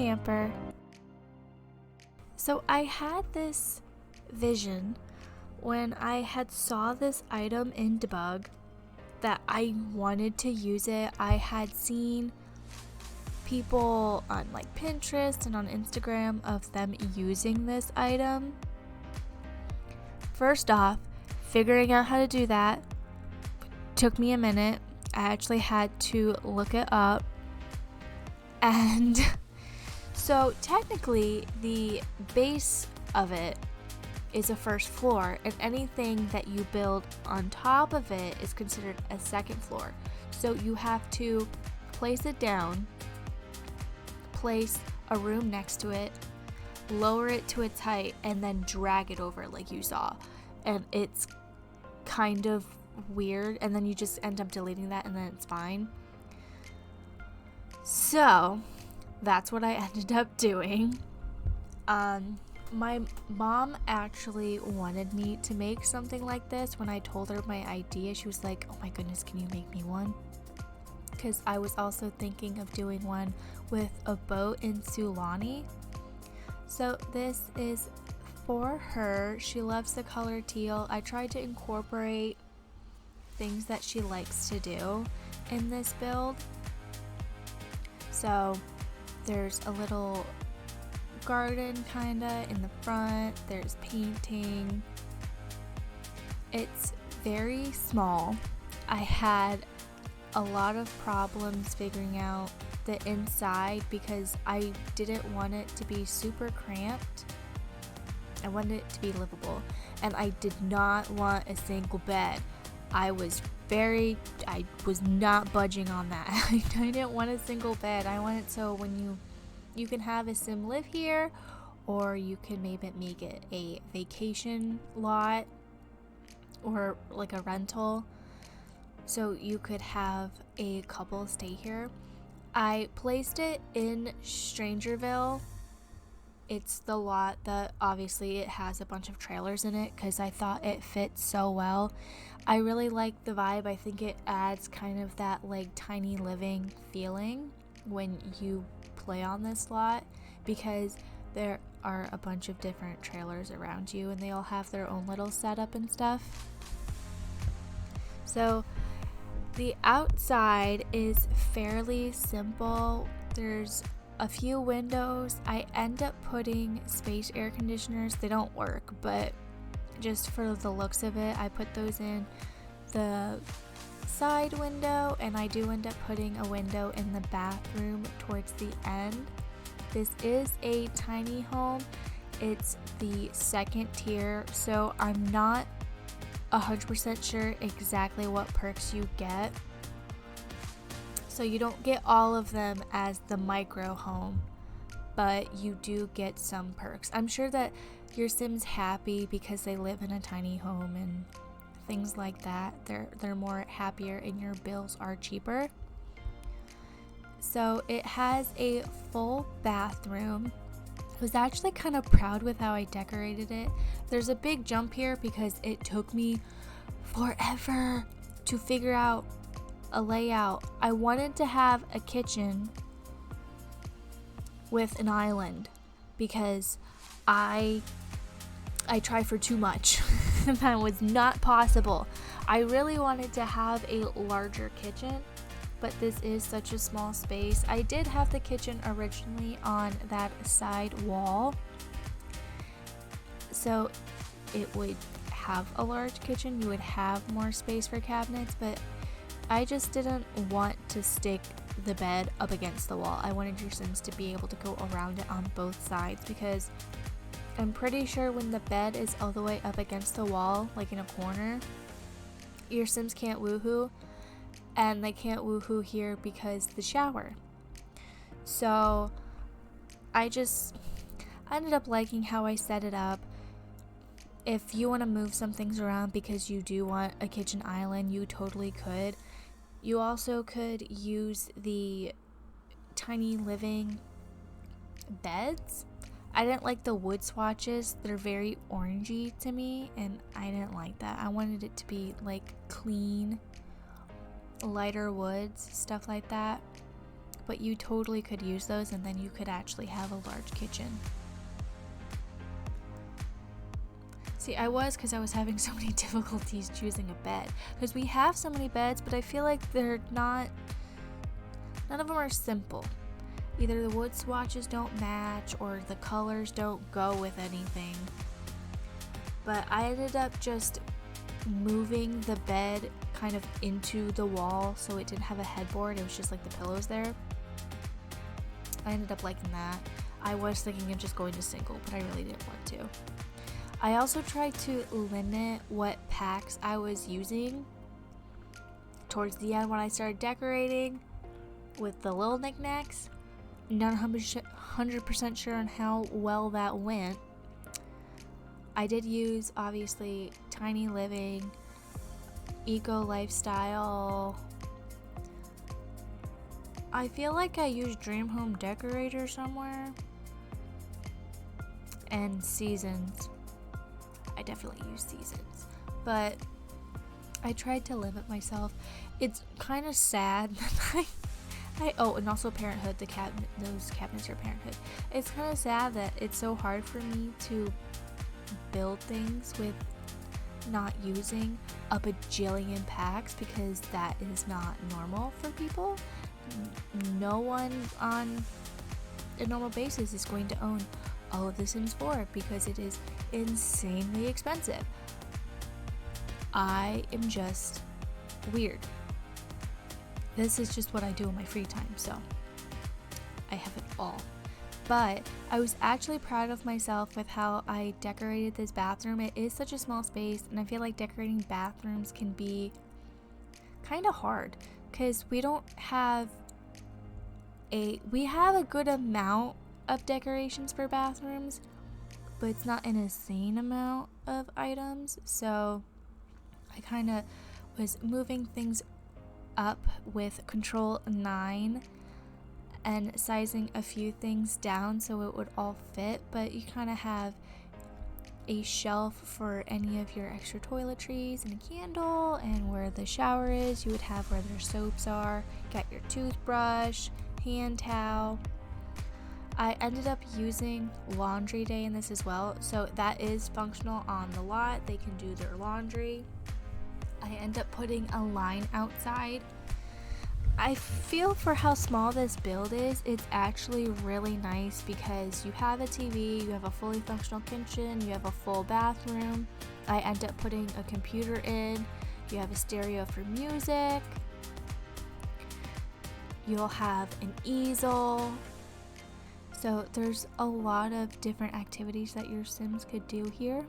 camper. So I had this vision when I had saw this item in debug that I wanted to use it. I had seen people on like Pinterest and on Instagram of them using this item. First off, figuring out how to do that took me a minute. I actually had to look it up. And so technically the base of it is a first floor, and anything that you build on top of it is considered a second floor. So you have to place it down, place a room next to it, lower it to its height, and then drag it over like you saw. And it's kind of weird, and then you just end up deleting that and then it's fine. So that's what I ended up doing. My mom actually wanted me to make something like this. When I told her my idea, she was like, oh my goodness, can you make me one? Because I was also thinking of doing one with a boat in Sulani. So this is for her. She loves the color teal. I tried to incorporate things that she likes to do in this build. So there's a little garden kinda in the front, there's painting. It's very small. I had a lot of problems figuring out the inside because I didn't want it to be super cramped. I wanted it to be livable, and I did not want a single bed. I was not budging on that. I didn't want a single bed. I want it so when you can have a sim live here, or you can maybe make it a vacation lot or like a rental, so you could have a couple stay here. I placed it in Strangerville. It's the lot that obviously it has a bunch of trailers in it because I thought it fit so well. I really like the vibe. I think it adds kind of that like tiny living feeling when you play on this lot, because there are a bunch of different trailers around you and they all have their own little setup and stuff. So the outside is fairly simple. There's a few windows. I end up putting space air conditioners. They don't work, but just for the looks of it, I put those in the side window, and I do end up putting a window in the bathroom towards the end. This is a tiny home. It's the second tier, so I'm not 100% sure exactly what perks you get. So you don't get all of them as the micro home, but you do get some perks. I'm sure that your sim's happy because they live in a tiny home and things like that. They're more happier and your bills are cheaper. So it has a full bathroom. I was actually kind of proud with how I decorated it. There's a big jump here because it took me forever to figure out a layout. I wanted to have a kitchen with an island because I try for too much. That was not possible. I really wanted to have a larger kitchen, but this is such a small space. I did have the kitchen originally on that side wall, so it would have a large kitchen. You would have more space for cabinets, but I just didn't want to stick the bed up against the wall. I wanted your sims to be able to go around it on both sides, because I'm pretty sure when the bed is all the way up against the wall, like in a corner, your sims can't woohoo, and they can't woohoo here because the shower. So I ended up liking how I set it up. If you want to move some things around because you do want a kitchen island, you totally could. You also could use the tiny living beds. I didn't like the wood swatches. They're very orangey to me, and I didn't like that. I wanted it to be like clean, lighter woods, stuff like that. but you totally could use those, and then you could actually have a large kitchen. See, because I was having so many difficulties choosing a bed, because we have so many beds, but I feel like none of them are simple. Either the wood swatches don't match or the colors don't go with anything. But I ended up just moving the bed kind of into the wall so it didn't have a headboard. It was just like the pillows there. I ended up liking that. I was thinking of just going to single, but I really didn't want to. I also tried to limit what packs I was using towards the end when I started decorating with the little knickknacks. Not 100% sure on how well that went. I did use, obviously, Tiny Living, Eco Lifestyle. I feel like I used Dream Home Decorator somewhere. And Seasons. I definitely use Seasons. But I tried to limit myself. It's kind of sad that and also Parenthood, those cabinets are Parenthood. It's kind of sad that it's so hard for me to build things with not using a bajillion packs, because that is not normal for people. No one on a normal basis is going to own all of the Sims 4 because it is insanely expensive. I am just weird. This is just what I do in my free time, so I have it all. But I was actually proud of myself with how I decorated this bathroom. It is such a small space, and I feel like decorating bathrooms can be kind of hard because we have a good amount of decorations for bathrooms, but it's not an insane amount of items. So I kind of was moving things up with Control 9 and sizing a few things down so it would all fit, but you kind of have a shelf for any of your extra toiletries and a candle, and where the shower is you would have where their soaps are, got your toothbrush, hand towel. I ended up using laundry day in this as well, so that is functional on the lot. They can do their laundry. I end up putting a line outside. I feel for how small this build is, it's actually really nice because you have a TV, you have a fully functional kitchen, you have a full bathroom. I end up putting a computer in, you have a stereo for music, you'll have an easel. So there's a lot of different activities that your Sims could do here.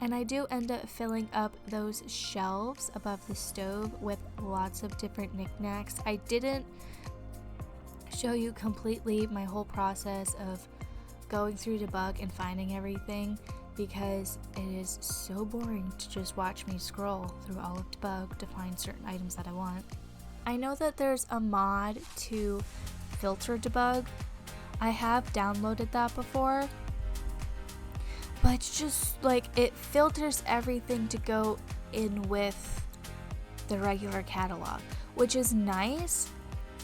And I do end up filling up those shelves above the stove with lots of different knickknacks. I didn't show you completely my whole process of going through debug and finding everything, because it is so boring to just watch me scroll through all of debug to find certain items that I want. I know that there's a mod to filter debug. I have downloaded that before. But it's just like it filters everything to go in with the regular catalog, which is nice,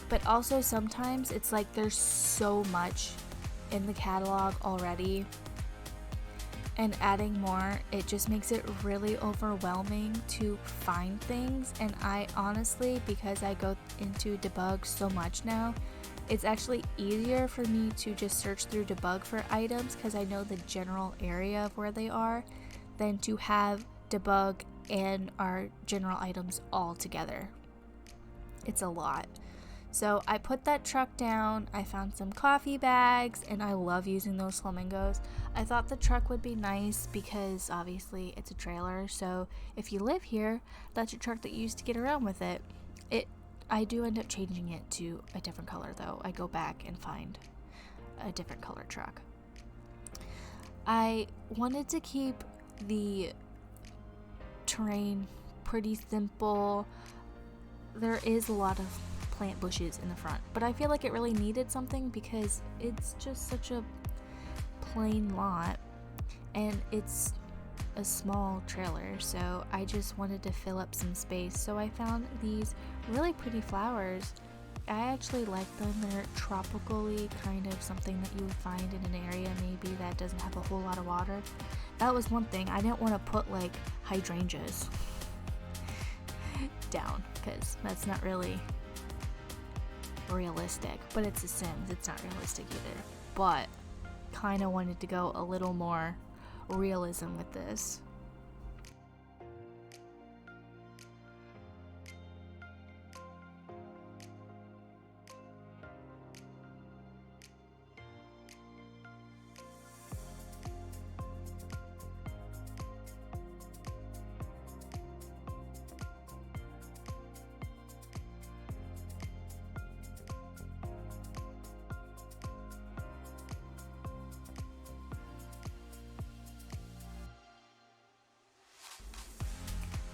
but also sometimes it's like there's so much in the catalog already, and adding more, it just makes it really overwhelming to find things. And I honestly, because I go into debug so much now, it's actually easier for me to just search through debug for items because I know the general area of where they are, than to have debug and our general items all together. It's a lot. So I put that truck down, I found some coffee bags, and I love using those flamingos. I thought the truck would be nice because obviously it's a trailer, so if you live here, that's your truck that you use to get around with it. I do end up changing it to a different color though. I go back and find a different color truck. I wanted to keep the terrain pretty simple. There is a lot of plant bushes in the front, but I feel like it really needed something because it's just such a plain lot, and it's a small trailer, so I just wanted to fill up some space. So I found these really pretty flowers. I actually like them. They're tropically kind of something that you would find in an area maybe that doesn't have a whole lot of water. That was one thing. I didn't want to put like hydrangeas down because that's not really realistic, but it's a Sims. It's not realistic either, but kind of wanted to go a little more realism with this.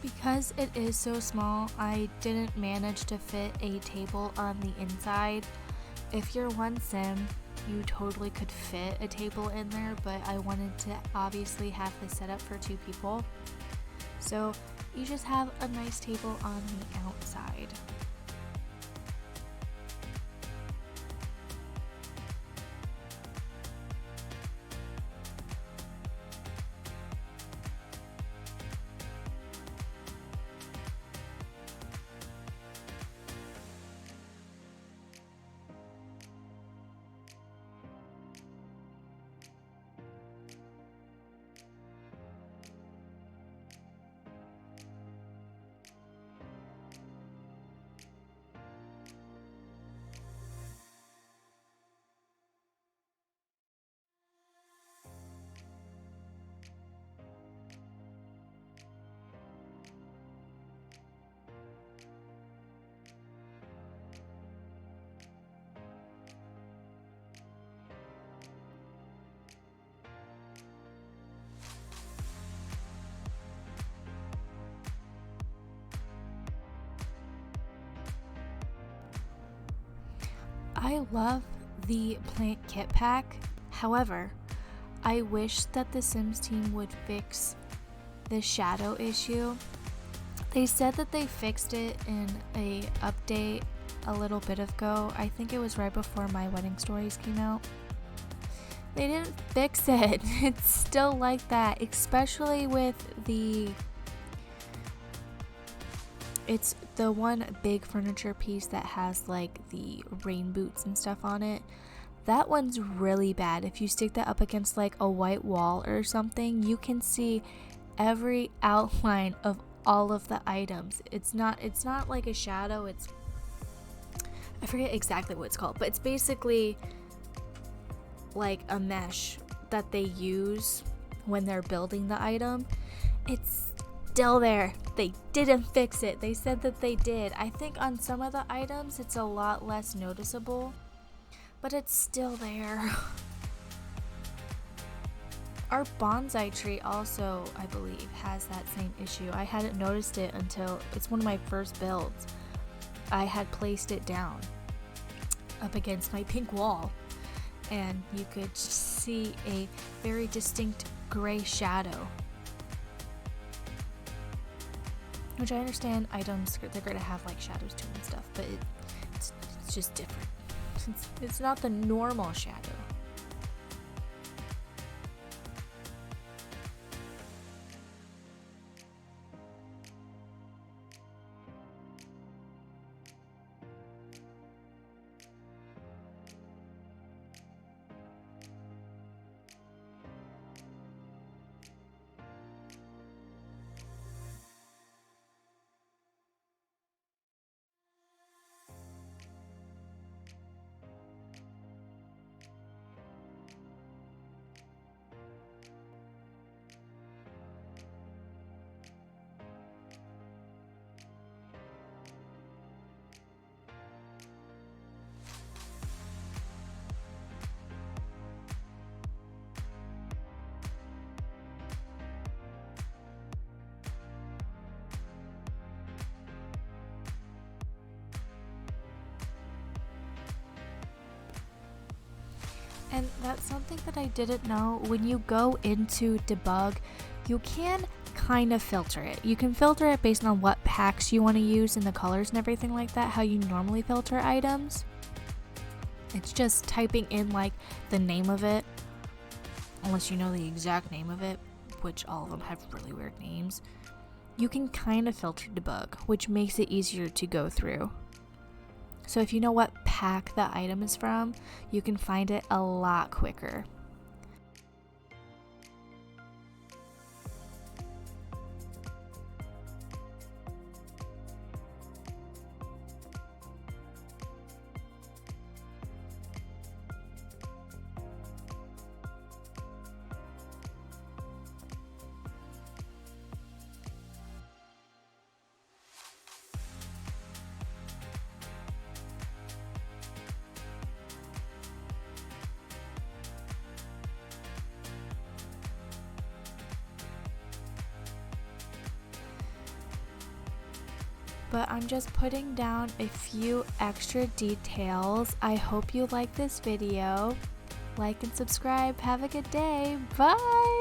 Because it is so small, I didn't manage to fit a table on the inside. If you're one sim, you totally could fit a table in there, but I wanted to obviously have this set up for 2 people. So you just have a nice table on the outside. I love the plant kit pack. However, I wish that the Sims team would fix the shadow issue. They said that they fixed it in a update a little bit ago. I think it was right before My Wedding Stories came out. They didn't fix it. It's still like that, especially with it's the one big furniture piece that has like the rain boots and stuff on it. That one's really bad. If you stick that up against like a white wall or something, you can see every outline of all of the items. It's not like a shadow. I forget exactly what it's called, but it's basically like a mesh that they use when they're building the item. It's still there. They didn't fix it. They said that they did. I think on some of the items it's a lot less noticeable, but it's still there. Our bonsai tree also, I believe, has that same issue. I hadn't noticed it until it's one of my first builds. I had placed it down up against my pink wall, and you could see a very distinct gray shadow. Which I understand items, they're going to have like shadows to them and stuff, but it's just different. It's not the normal shadow. And that's something that I didn't know. When you go into debug, you can kind of filter it. You can filter it based on what packs you want to use and the colors and everything like that, how you normally filter items. It's just typing in like the name of it, unless you know the exact name of it, which all of them have really weird names. You can kind of filter debug, which makes it easier to go through. So if you know what pack the item is from, you can find it a lot quicker. But I'm just putting down a few extra details. I hope you like this video. Like and subscribe. Have a good day. Bye!